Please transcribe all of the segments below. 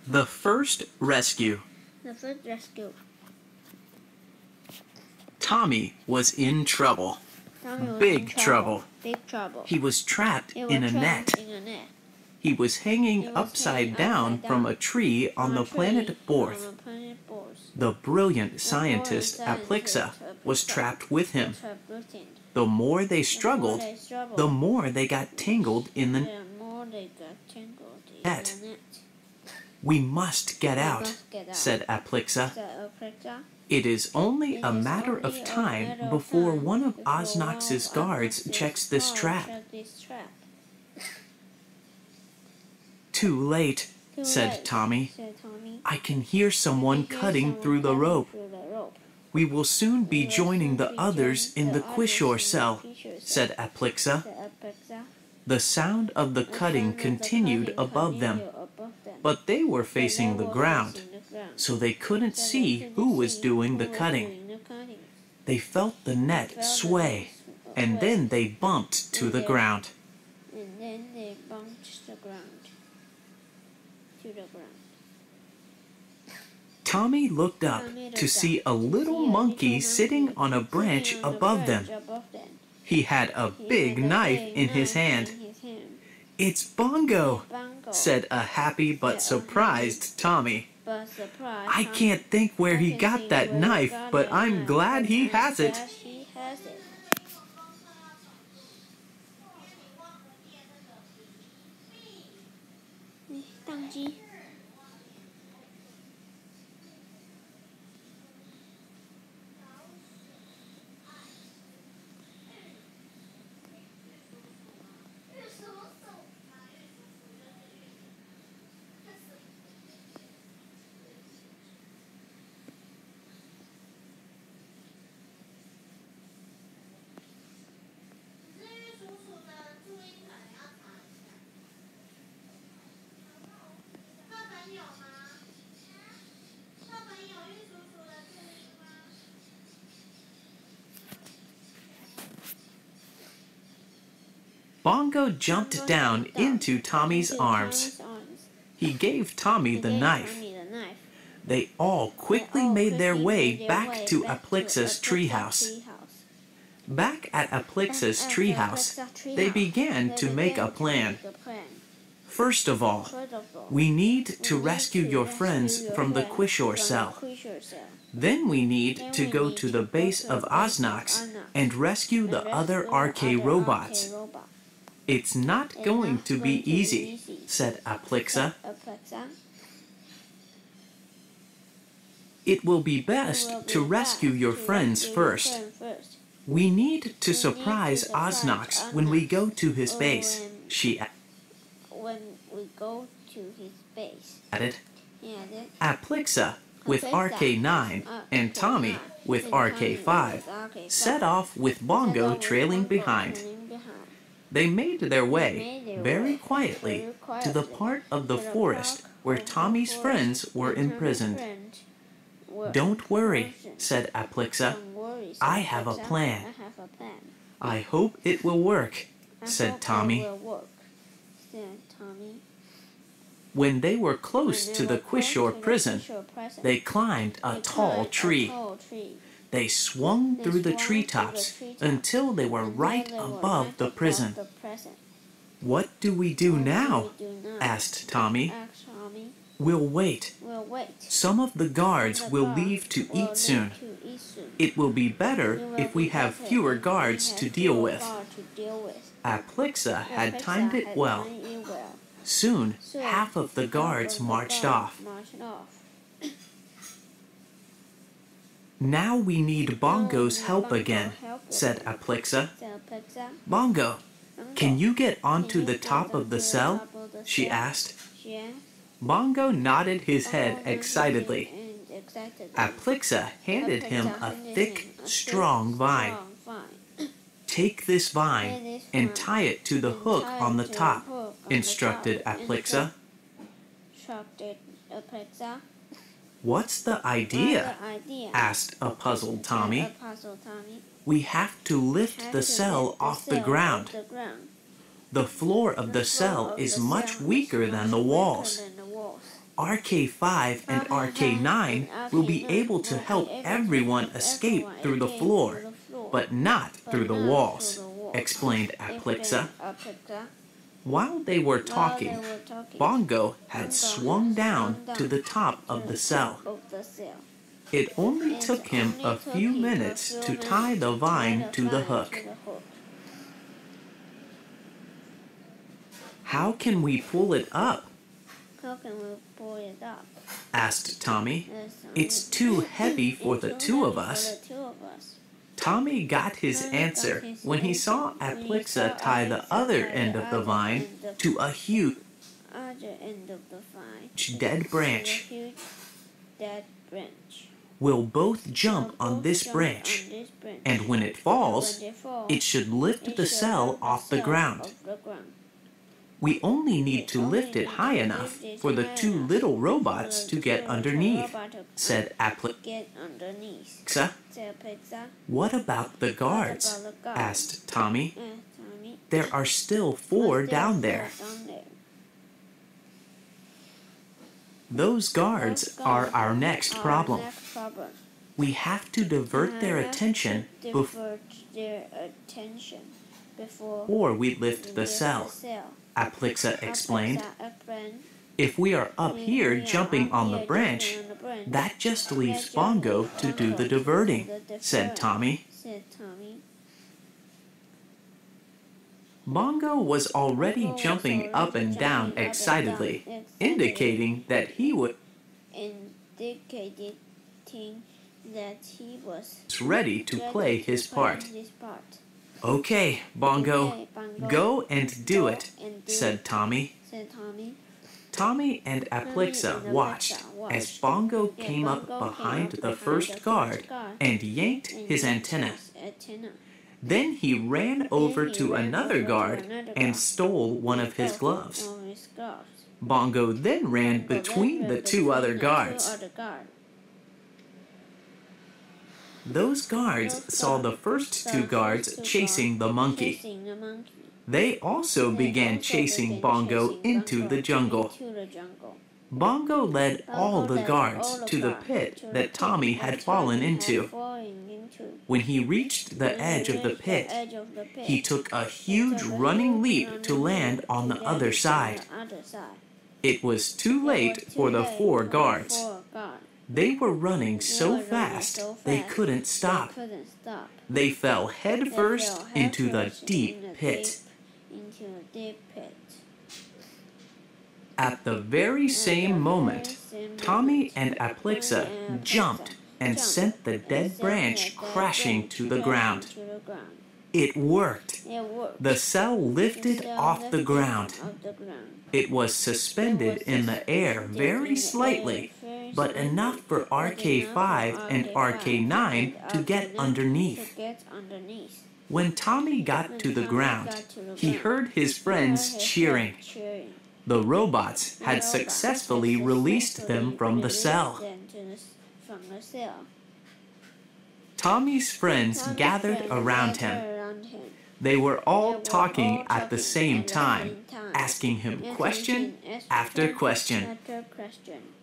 The first rescue. Tommy was in trouble. Big trouble. He was trapped in a net. He was hanging upside down from a tree on the planet Borth. The brilliant scientist Aplixa was trapped with him. The more they struggled, the more they got tangled in the net. "We must get out," said Aplixa. "It is only a matter of time before one of Osnox's guards checks this trap." "Too late," said Tommy. "I can hear someone cutting through the rope. We will soon be joining the others in the Quishore cell," said Aplixa. The sound of the cutting continued above them, but they were facing the ground, so they couldn't see who was doing the cutting. They felt the net sway, and then they bumped to the ground. Tommy looked up to see a little monkey sitting on a branch above them. He had a big knife in his hand. "It's Bongo," said a happy but surprised Tommy. "I can't think where he got that knife, but I'm glad he has it." Bongo jumped down into Tommy's arms. He gave Tommy the knife. They all quickly made their way back to Aplixa's treehouse. Back at Aplixa's treehouse, they began to make a plan. "First of all, we need to rescue your friends from the Quishore cell. Then we need to go to the base of Osnox and rescue the other RK robots." "It's not going to be easy," said Aplixa. "It will be best to rescue your friends first. We need to surprise Osnox when we go to his base," she added. Aplixa, with RK9, and Tommy, with RK5, set off with Bongo trailing behind. They made their way, very quietly, to the part of the forest where Tommy's friends were imprisoned. "Don't worry," said Aplixa. "I have a plan." "I hope it will work," said Tommy. When they were close to the Quishore prison, they climbed a tall tree. They swung through the treetops until they were right above the prison. "What do we do now?" asked Tommy. "We'll wait. Some of the guards will leave to eat soon. It will be better if we have fewer guards to deal with." Aplixa had timed it well. Soon, half of the guards marched off. "Now we need Bongo's help again," said Aplixa. "Bongo, can you get onto the top of the cell?" she asked. Bongo nodded his head excitedly. Aplixa handed him a thick, strong vine. "Take this vine and tie it to the hook on the top," instructed Aplixa. "What's the idea?" asked a puzzled Tommy. "We have to lift the cell off the ground. The floor of the cell is much weaker than the walls. RK5 and RK9 will be able to help everyone escape through the floor, but not through the walls, explained Aplixa. While they were talking, Bongo had swung down to the top of the cell. It only took him a few minutes to tie the vine to the hook. How can we pull it up? Asked Tommy. It's too heavy for the two of us. Tommy got his answer when he saw Aplixa tie the other end of the vine to a huge dead branch. We'll both jump on this branch, and when it falls, it should lift the cell off the ground. We only need to lift it high enough for the two little robots to get underneath, said Aplixa. What about the guards? Asked Tommy. There are still 4 down there. Those guards are our next problem. We have to divert their attention before we lift the cell, Aplixa explained. If we are up here jumping on the branch, that just leaves Bongo to do the diverting, said Tommy. Bongo was already jumping up and down excitedly, indicating that he was ready to play his part. Okay, Bongo, go and do it, said Tommy. Tommy and Aplixa watched as Bongo came up behind the first guard and yanked his antenna. Then he ran over to another guard and stole one of his gloves. Bongo then ran between the 2 other guards. Those guards saw the first 2 guards chasing the monkey. They also began chasing Bongo into the jungle. Bongo led all the guards to the pit that Tommy had fallen into. When he reached the edge of the pit, he took a huge running leap to land on the other side. It was too late for the 4 guards. They were running so fast they couldn't stop. They fell headfirst into the deep pit. At the very same moment, Tommy and Aplixa jumped and sent the dead branch crashing to the ground. It worked. The cell lifted off the ground. It was suspended in the air very slightly, but enough for RK5 and RK9 to get underneath. When Tommy got to the ground, he heard his friends cheering. The robots had successfully released them from the cell. Tommy's friends gathered around him. They were all talking at the same time, asking him question after question.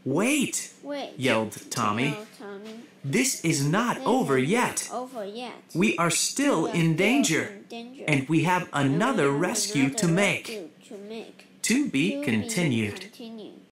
Wait, yelled Tommy. This is not over yet. We are still in danger, and we have another rescue to make. To be continued.